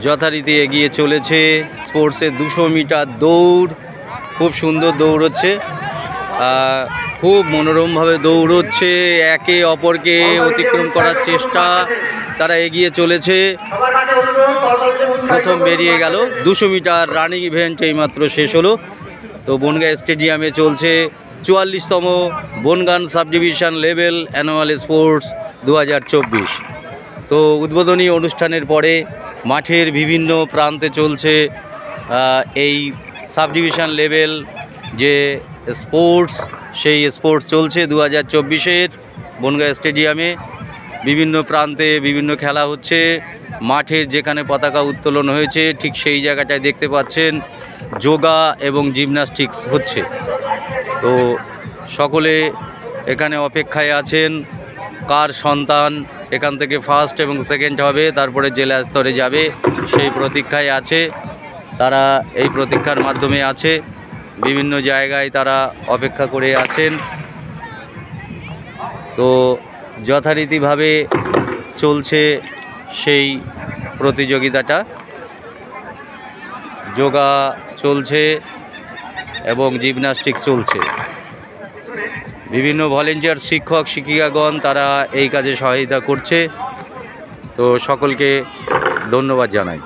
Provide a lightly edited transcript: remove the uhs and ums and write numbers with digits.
যথারীতি এগিয়ে চলেছে স্পোর্টসের 200 মিটার দৌড়। খুব সুন্দর দৌড় হচ্ছে, খুব মনোরমভাবে দৌড় হচ্ছে, একে অপরকে অতিক্রম করার চেষ্টা, তারা এগিয়ে চলেছে। প্রথম বেরিয়ে গেল 200 মিটার রানিং ইভেন্ট এইমাত্র শেষ হলো। তো বনগাঁ স্টেডিয়ামে চলছে 44তম Bongaon sub division level annual sports 2024। তো উদ্বোধনী অনুষ্ঠানের পরে মাঠের বিভিন্ন প্রান্তে চলছে এই সাব ডিভিশন লেভেল যে স্পোর্টস, সেই স্পোর্টস চলছে 2024-এর বনগাঁ স্টেডিয়ামে। বিভিন্ন প্রান্তে বিভিন্ন খেলা হচ্ছে। মাঠের যেখানে পতাকা উত্তোলন হয়েছে ঠিক সেই জায়গাটায় দেখতে পাচ্ছেন যোগা এবং জিমন্যাস্টিক্স হচ্ছে। তো সকলে এখানে অপেক্ষায় আছেন কার সন্তান এখান থেকে ফার্স্ট এবং সেকেন্ড হবে, তারপরে জেলা স্তরে যাবে, সেই প্রতীক্ষায় আছে। তারা এই প্রতীক্ষার মাধ্যমে আছে, বিভিন্ন জায়গায় তারা অপেক্ষা করে আছেন। তো যথারীতিভাবে চলছে সেই প্রতিযোগিতাটা, যোগা চলছে এবং জিমন্যাস্টিক্স চলছে। বিভিন্ন ভলেন্টিয়ার শিক্ষক শিক্ষিকাগণ তারা এই কাজে সহায়তা করছে। তো সকলকে ধন্যবাদ জানাই।